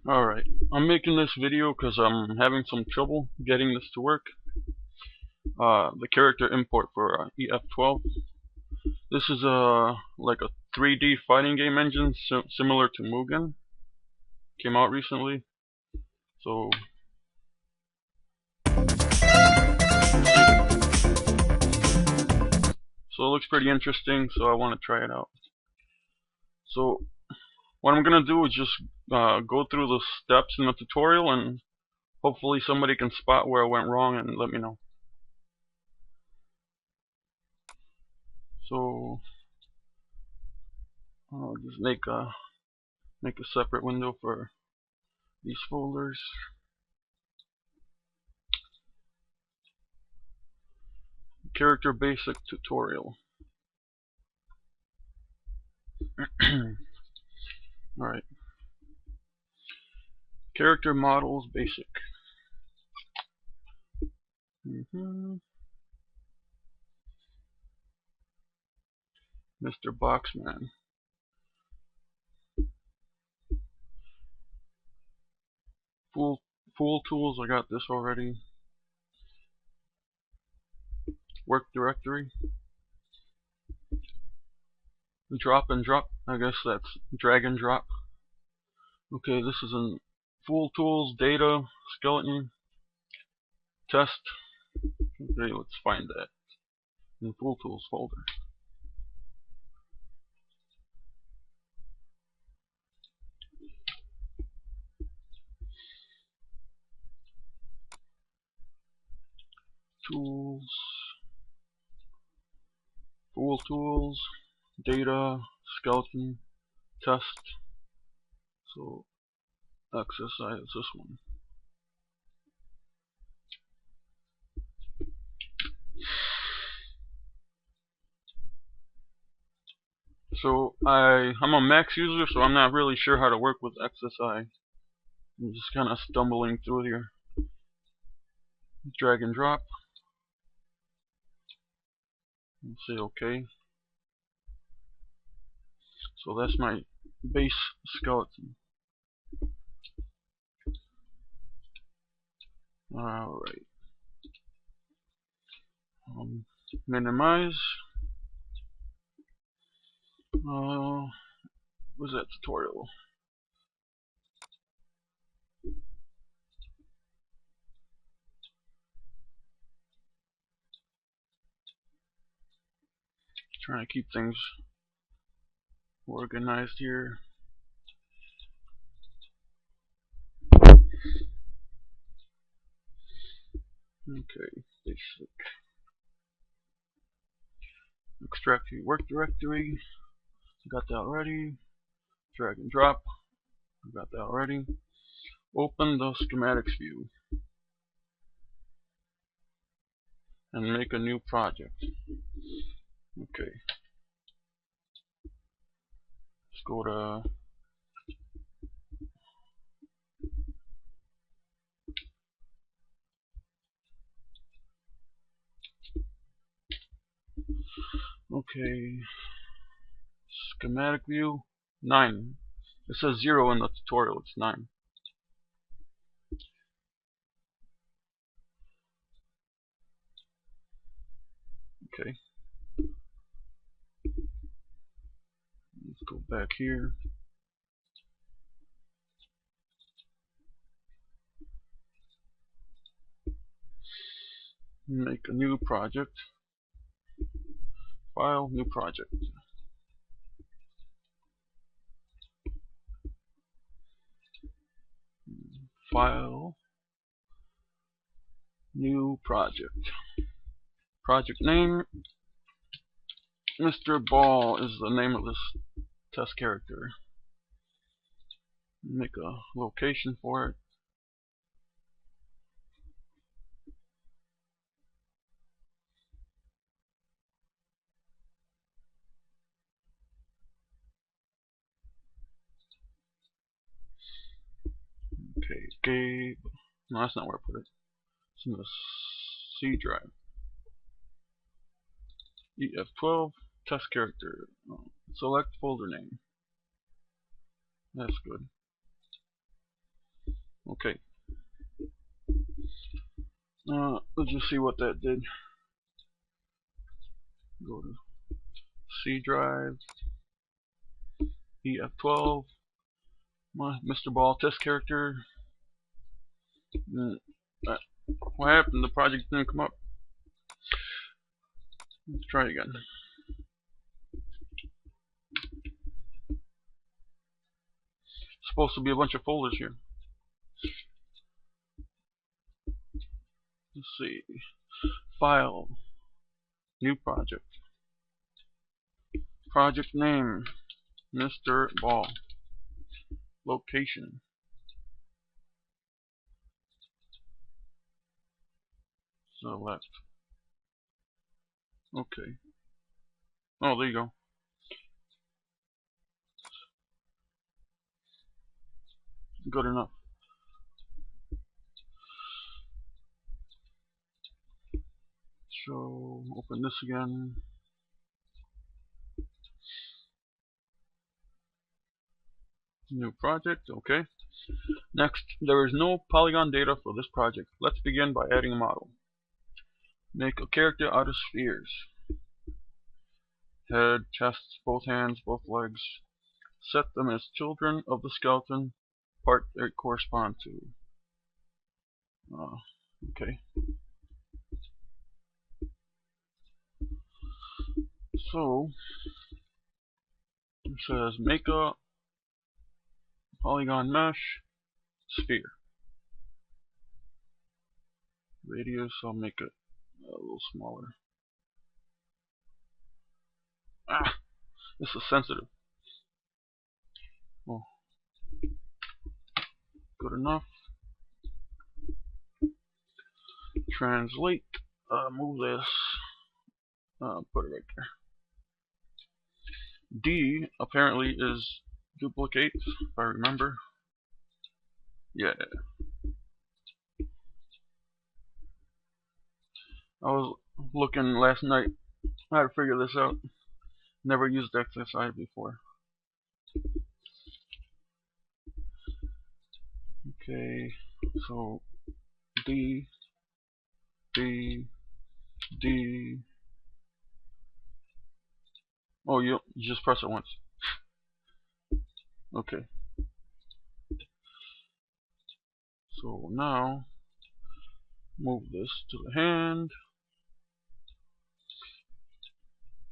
Alright, I'm making this video because I'm having some trouble getting this to work. The character import for EF-12. This is like a 3D fighting game engine similar to Mugen. Came out recently. So it looks pretty interesting, so I want to try it out. So what I'm gonna do is just go through the steps in the tutorial, and hopefully somebody can spot where I went wrong and let me know. So I'll just make a separate window for these folders. Character basic tutorial. Alright. Character models basic. Mr. Boxman. Full tools, I got this already. Work directory. Drop and drop, I guess that's drag and drop. Okay, this is in full tools, data, skeleton, test. Okay, let's find that in full tools folder. Tools, full tools, data, skeleton, test. So XSI is this one. So I'm a Mac user, so I'm not really sure how to work with XSI. I'm just kind of stumbling through here. Drag and drop. And say OK. So that's my base skeleton. Alright. Minimize. What's that tutorial? Trying to keep things organized here. Okay, basic. Extract work directory. Got that already. Drag and drop. Got that already. Open the schematics view and make a new project. Okay. Let's go to schematic view 9. It says 0 in the tutorial, it's 9. Okay. Let's go back here. Make a new project. File, new project. File, new project. Project name, Mr. Ball is the name of this test character. Make a location for it. Okay, Gabe. No, that's not where I put it. It's in the C drive. EF-12 test character. Select folder name. That's good. Okay. Let's just see what that did. Go to C drive, EF-12, my Mr. Ball test character. What happened? The project didn't come up. Let's try again. Supposed to be a bunch of folders here. Let's see. File. New project. Project name. Mr. Ball. Location. Select. Okay. Oh, there you go. Good enough. So, open this again. New project, okay. Next, there is no polygon data for this project. Let's begin by adding a model. Make a character out of spheres. Head, chest, both hands, both legs. Set them as children of the skeleton part they correspond to. Okay. So, it says make a polygon mesh sphere. Radius, I'll make it a little smaller. This is sensitive. Oh, good enough. Translate. Move this. Put it right there. D apparently is duplicate, if I remember. Yeah. I was looking last night how to figure this out. Never used XSI before. Okay, so D, D, D. Oh, you just press it once. Okay. So now move this to the hand.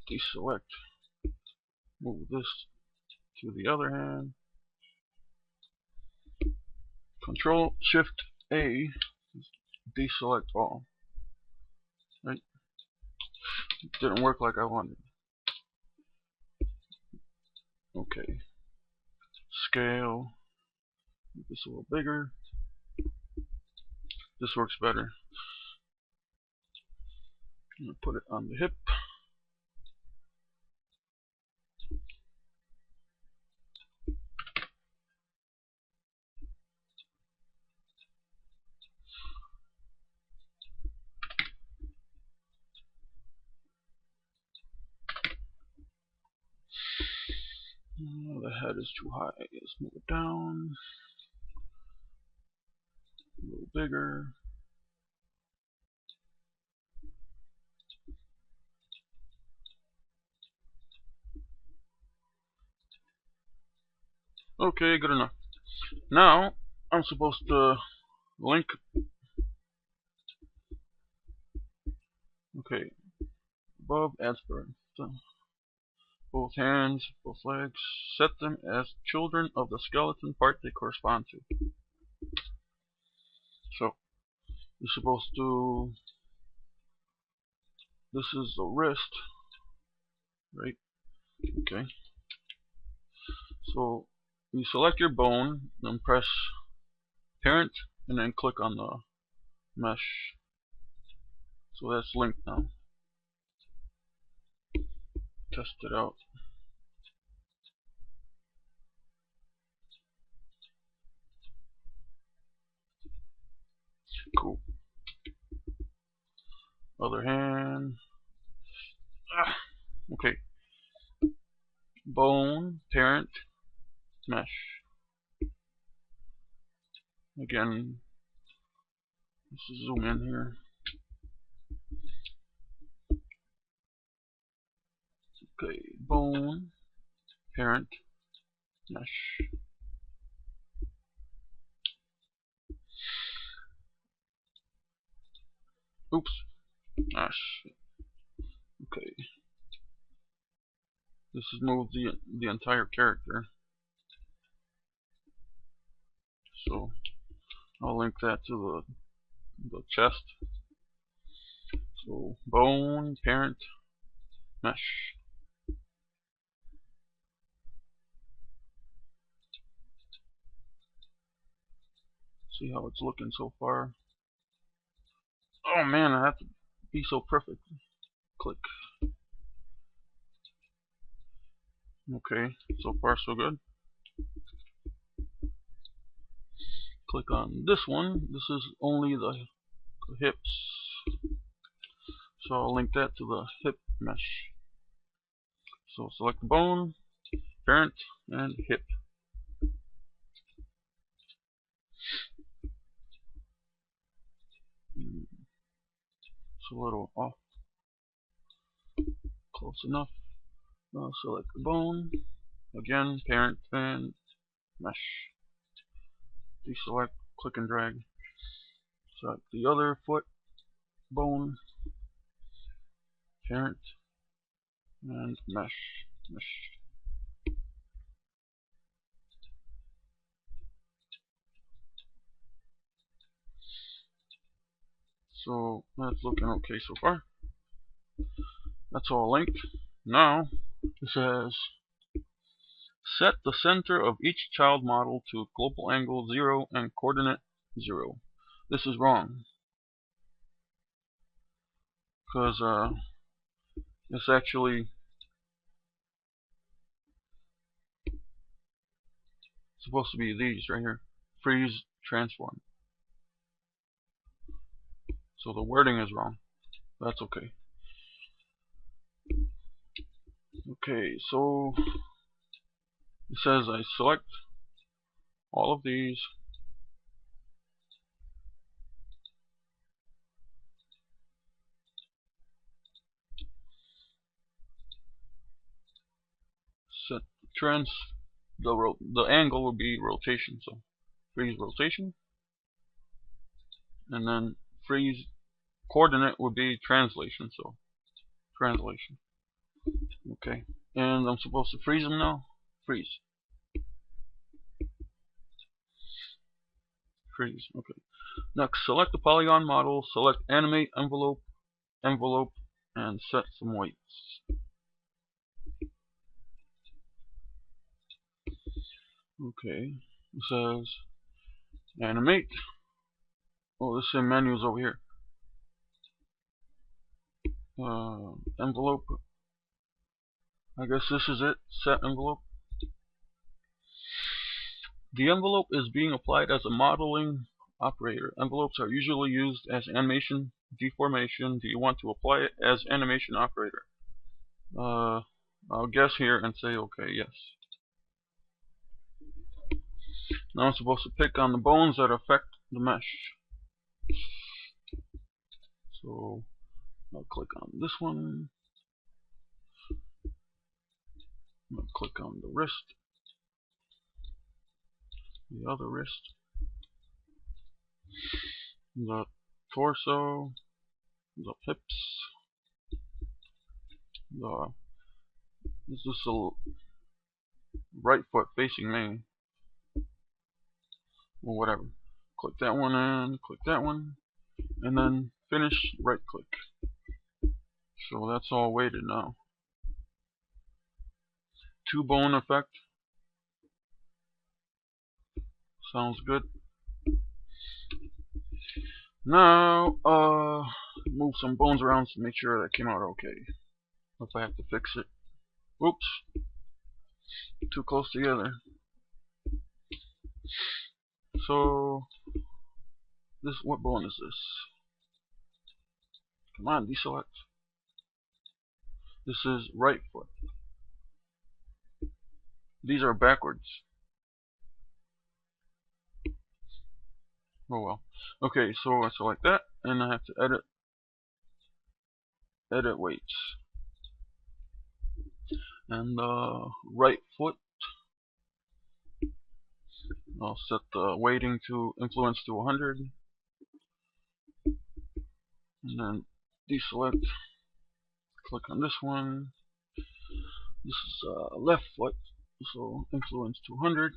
Deselect. Move this to the other hand. Control Shift A. Deselect all. Right? It didn't work like I wanted. Okay. Scale. Make this a little bigger. This works better. I'm gonna put it on the hip. The head is too high. Let's move it down. A little bigger. Okay, good enough. Now I'm supposed to link. Okay, above adds for both hands, both legs. Set them as children of the skeleton part they correspond to. So you're supposed to. This is the wrist, right? Okay. So you select your bone, then press parent, and then click on the mesh. So that's linked now. Test it out. Cool. Other hand. Okay. Bone, parent, mesh. Again, let's zoom in here. Okay, bone, parent, mesh. Oops. Ah, shit. Okay. This has moved the entire character. So I'll link that to the chest. So bone, parent, mesh. See how it's looking so far. Oh man, I have to be so perfect. Click. Okay, so far so good. Click on this one. This is only the hips. So I'll link that to the hip mesh. So select the bone, parent, and hip. It's a little off. Close enough. Now select the bone. Again, parent and mesh. Deselect, click and drag. Select the other foot, bone, parent, and mesh. So that's looking okay so far. That's all linked. Now it says set the center of each child model to global angle 0 and coordinate 0. This is wrong because it's actually supposed to be these right here. Freeze, transform. So the wording is wrong. That's okay. Okay, so it says I select all of these. Set the angle will be rotation, so freeze rotation, and then freeze coordinate would be translation, so translation. Okay, and I'm supposed to freeze them now. Freeze. Freeze. Okay. Next, select the polygon model. Select animate envelope, and set some weights. Okay. It says animate. Oh, this menu is over here. Envelope. I guess this is it. Set envelope. The envelope is being applied as a modeling operator. Envelopes are usually used as animation deformation. Do you want to apply it as animation operator? I'll guess here and say okay, yes. Now I'm supposed to pick on the bones that affect the mesh. So I'll click on this one. I'll click on the wrist, the other wrist, the torso, the hips, this is the right foot facing me, or whatever. Click that one and click that one, and then finish, right click. So that's all weighted now. 2 bone effect. Sounds good. Now, move some bones around to make sure that came out okay. If I have to fix it. Oops. Too close together. So, what bone is this? Come on, deselect. This is right foot. These are backwards. Oh well. Okay, so I select that, and I have to edit weights, and right foot. I'll set the weighting to influence to 100, and then deselect. Click on this one. This is left foot, so influence to 100.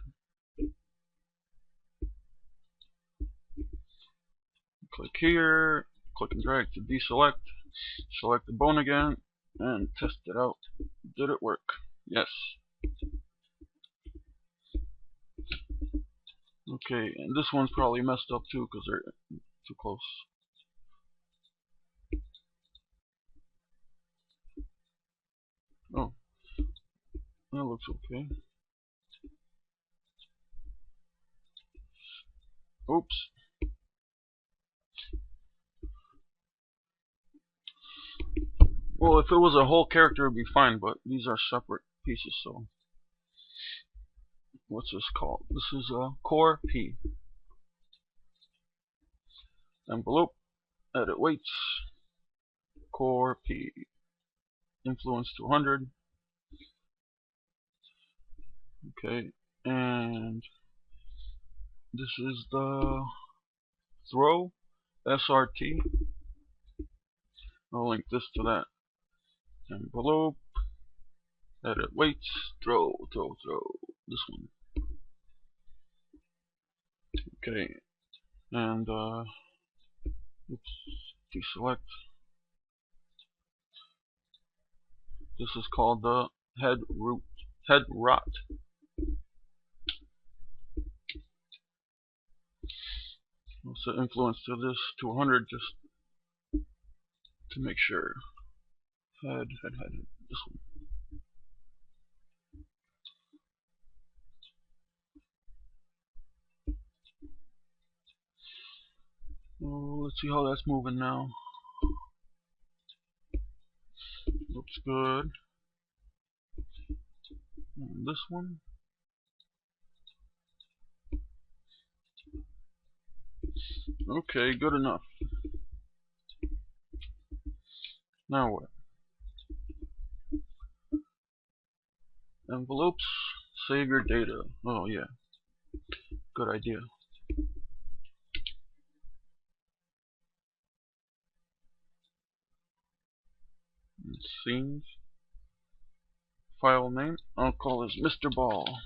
Click here. Click and drag to deselect. Select the bone again, and test it out. Did it work? Yes. Okay, and this one's probably messed up too because they're too close. Oh, that looks okay. Oops. Well, if it was a whole character, it'd be fine, but these are separate pieces, so. What's this called? This is core P. Envelope, edit weights, core P. Influence to 100. Okay, and this is the throw, SRT. I'll link this to that. Envelope, edit weights, throw. This one. Okay, and oops, deselect. This is called the head rot. I'll set influence to this to 100 just to make sure. Head, this one. Oh, let's see how that's moving now. Looks good. And this one. Okay, good enough. Now what? Envelopes, save your data. Oh yeah, good idea. And scenes. File name. I'll call this Mr. Ball.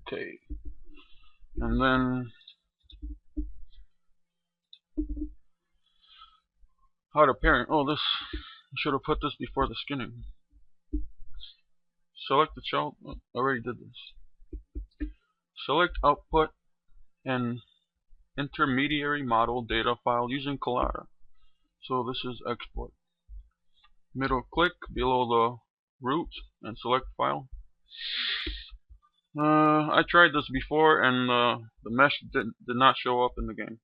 Okay. And then how to parent. Oh, this I should have put this before the skinning. Select the child. Oh, I already did this. Select output and intermediary model data file using Collada. So this is export. Middle click below the root and select file. I tried this before and the mesh did not show up in the game.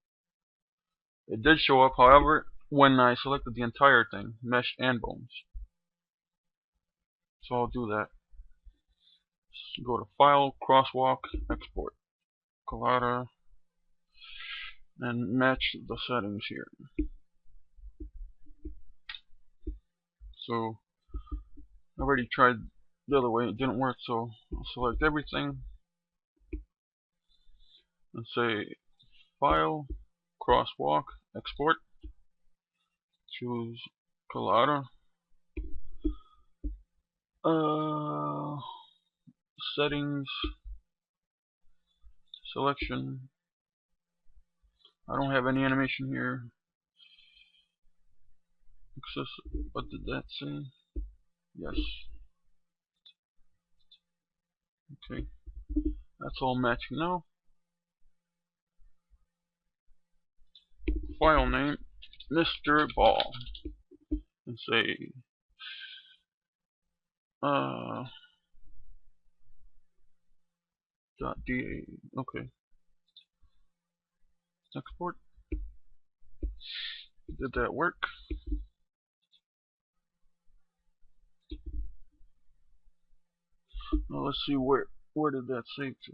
It did show up, however, when I selected the entire thing, mesh and bones. So I'll do that. Go to File, Crosswalk, Export, Collada, and match the settings here. So I already tried the other way, it didn't work, so I'll select everything and say File, Crosswalk, Export, choose Collada, settings, selection. I don't have any animation here. Access, what did that say? Yes. Okay, that's all matching now. File name, Mr. Ball, and say .da. Okay. Export. Did that work? Now let's see where did that save to.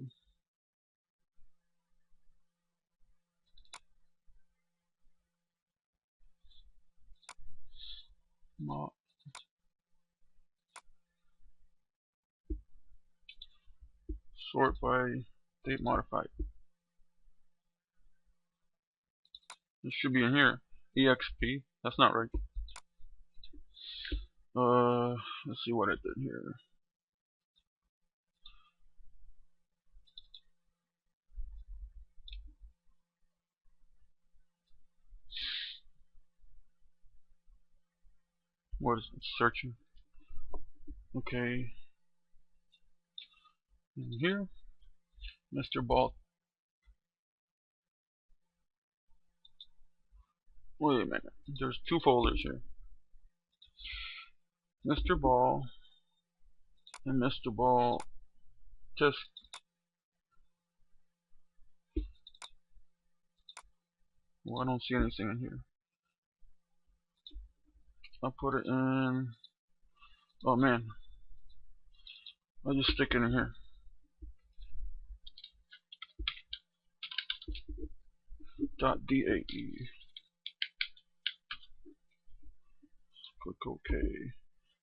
Sort by date modified. It should be in here. EXP. That's not right. Let's see what I did here. What is it? Searching. Okay. In here, Mr. Ball. Wait a minute. There's two folders here. Mr. Ball and Mr. Ball test. Well, I don't see anything in here. I'll put it in. Oh man. I'll just stick it in here. .dae. Click OK.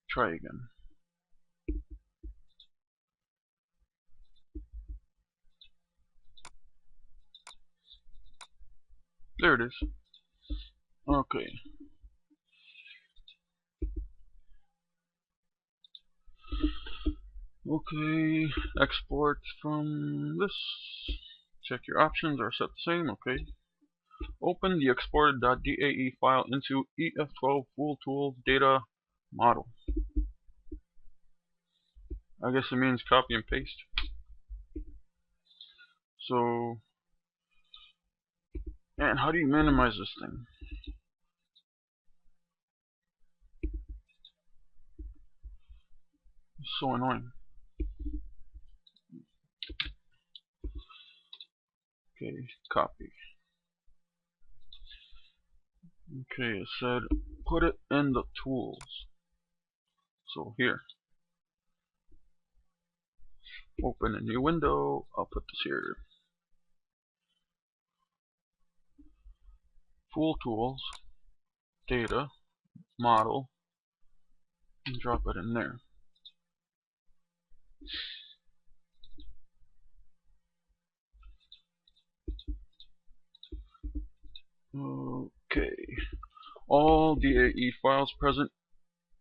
Try again. There it is. Okay. Okay. Export from this. Check your options are set the same. Okay. Open the exported .dae file into EF-12 Full Tools Data Model. I guess it means copy and paste. So, and how do you minimize this thing? It's so annoying. Okay, copy. Okay, it said put it in the tools. So here. Open a new window. I'll put this here. Full Tools, Data, Model, and drop it in there. Okay. All DAE files present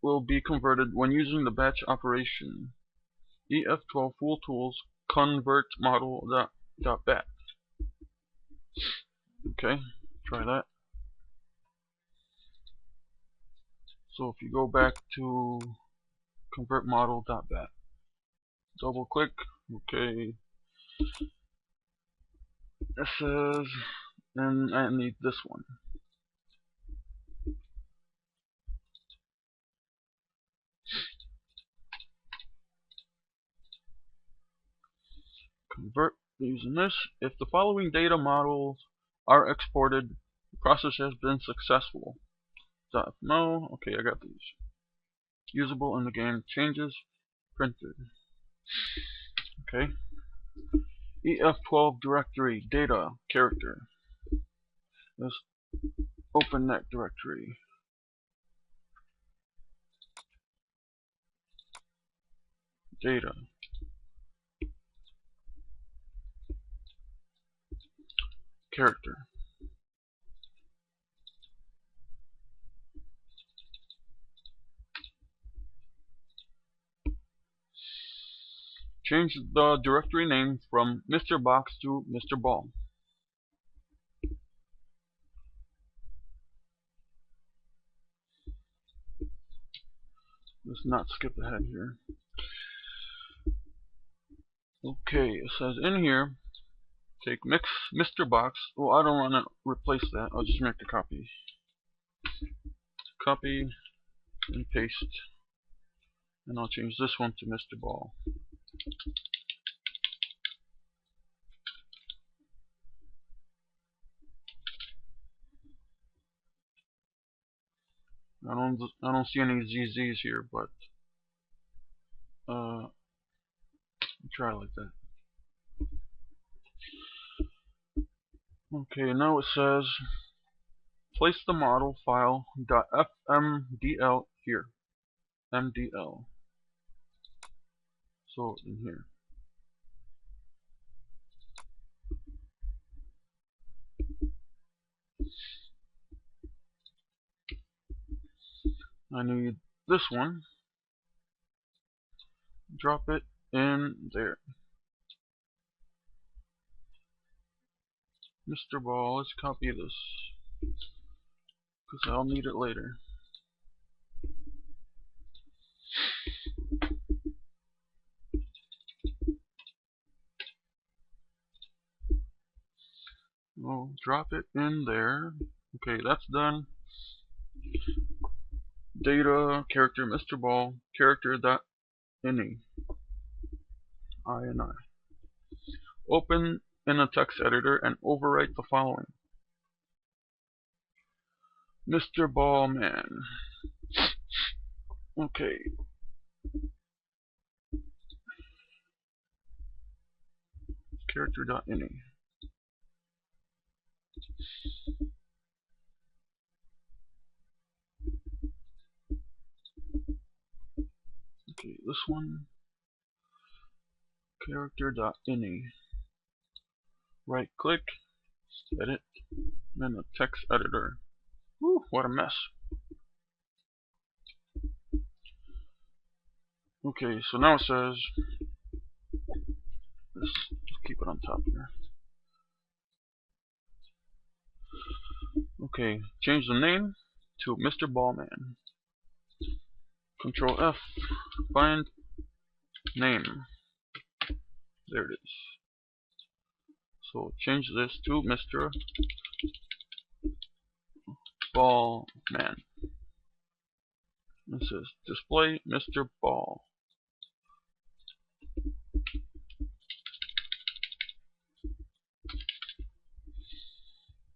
will be converted when using the batch operation. EF-12 Full Tools convert model.bat. Okay, try that. So if you go back to convert model.bat, double click. Okay, it says, and I need this one. Convert using this. If the following data models are exported, the process has been successful. No, okay, I got these. Usable in the game. Changes printed. Okay. EF-12 directory data character. Let's open that directory. Data. Character. Change the directory name from Mr. Box to Mr. Ball. Let's not skip ahead here. Okay, it says in here, take Mr. Box. Well, I don't want to replace that. I'll just make the copy. Copy and paste. And I'll change this one to Mr. Ball. I don't see any ZZs here, but Try it like that. Okay, now it says place the model file .fmdl here. MDL. So in here. I need this one. Drop it in there. Mr. Ball, let's copy this, because I'll need it later. We'll drop it in there. Okay, that's done. Data, character, Mr. Ball, character.ini. INI. Open in a text editor and overwrite the following. Mr. Ballman. Okay. Character.ini. Okay, this one. Character.ini. Right click, edit, then a text editor. Whew, what a mess. Okay, so now it says, let's keep it on top here. Okay, change the name to Mr. Ballman. Control F, find name. There it is. So change this to Mr. Ballman. It says display Mr. Ball.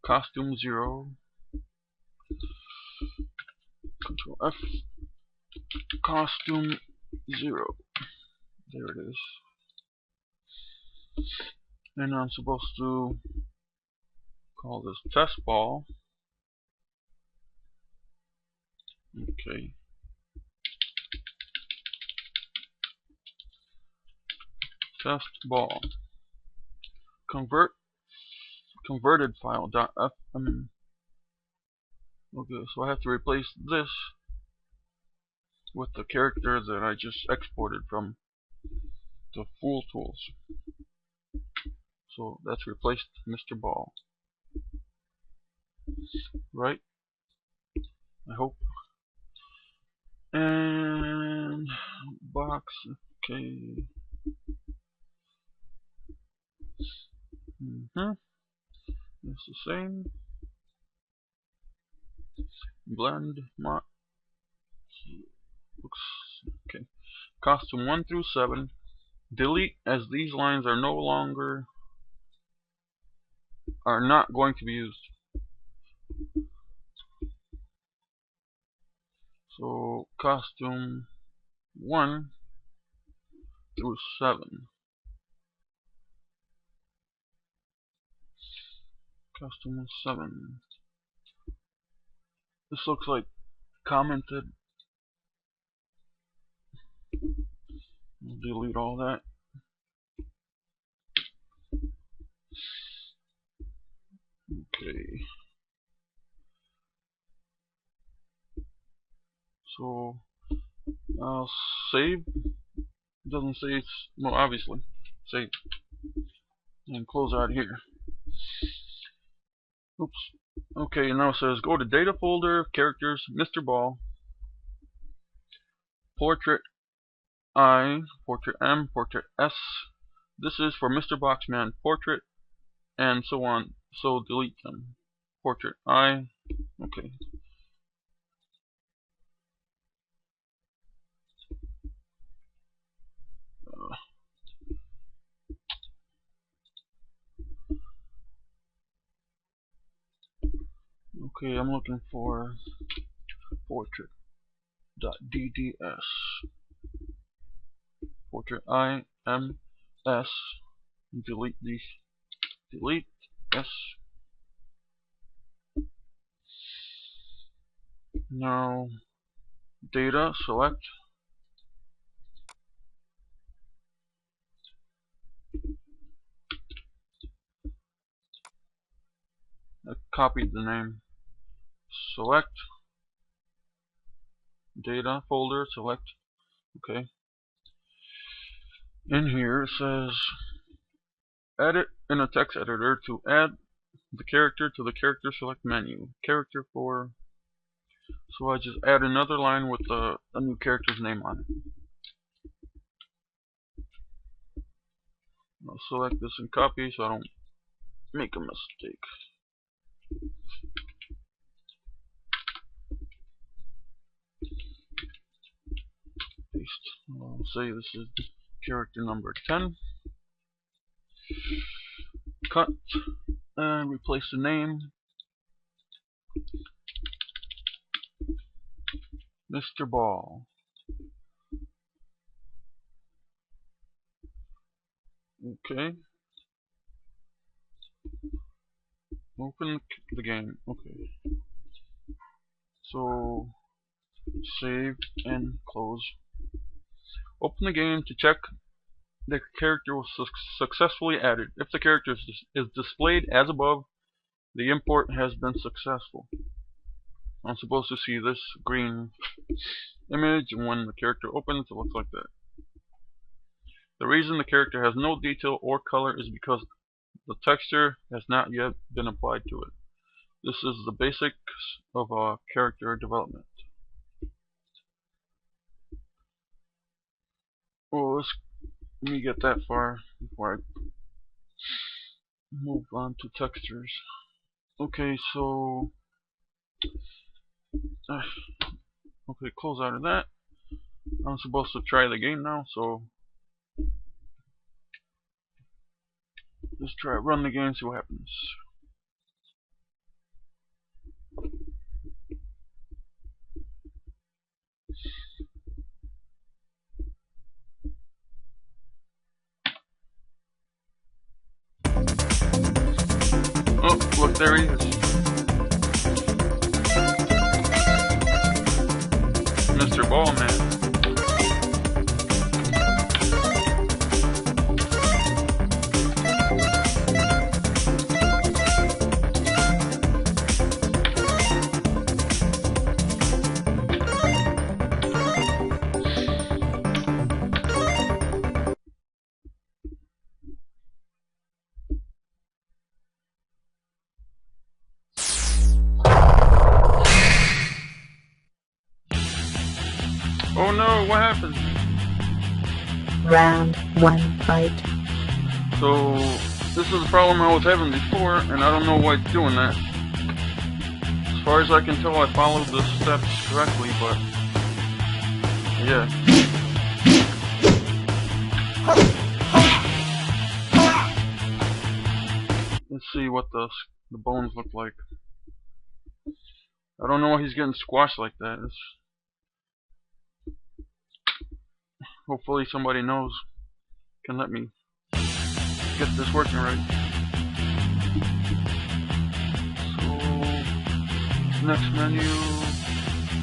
Costume 0. Control F. Costume 0. There it is. And I'm supposed to call this test ball. Okay. Test ball. Converted file .fm. Okay, so I have to replace this with the character that I just exported from the Full Tools. So that's replaced Mr. Ball. Right? I hope. And box, okay. It's the same. Blend mod. Looks okay. Costume 1 through 7. Delete, as these lines are not going to be used. So costume 1 through 7. Costume 7. This looks like commented. We'll delete all that. Okay. So I'll save. It doesn't say it's, well, obviously save and close out here. Oops. Okay, now it says go to data folder, characters, Mr. Ball, portrait I, portrait M, portrait S. This is for Mr. Boxman, portrait, and so on. So delete them. Portrait I. Okay. Okay, I'm looking for portrait.dds. Portrait I, M, S, delete these, delete S. Now data, select, I copied the name, select, data folder, select, okay. In here it says edit in a text editor to add the character to the character select menu. Character for, so I just add another line with the new character's name on it. I'll select this and copy so I don't make a mistake. Paste. I'll say this is character number 10. Cut and replace the name. Mr. Ball. Okay. Open the game. Okay. So save and close. Open the game to check the character was successfully added. If the character is displayed as above, the import has been successful. I'm supposed to see this green image, and when the character opens, it looks like that. The reason the character has no detail or color is because the texture has not yet been applied to it. This is the basics of character development. Well, let me get that far before I move on to textures. Okay, so okay, close out of that. I'm supposed to try the game now, so let's try run the game, see what happens. Oh, look, there he is. Mr. Ballman. Oh no, what happened? Round 1 fight. So, this is the problem I was having before, and I don't know why it's doing that. As far as I can tell, I followed the steps correctly, but yeah. Let's see what the bones look like. I don't know why he's getting squashed like that. Hopefully somebody knows, can let me get this working right. So, next menu,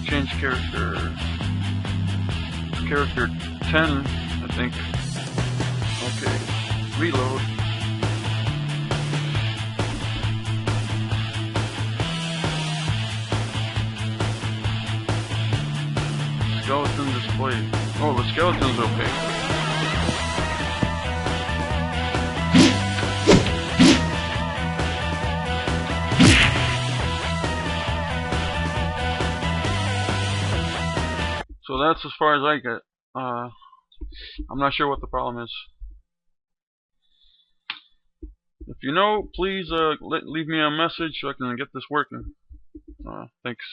change character. It's character 10, I think. Okay, reload. Skeleton display. Oh, the skeleton's okay. So that's as far as I get. I'm not sure what the problem is. If you know, please leave me a message so I can get this working. Thanks.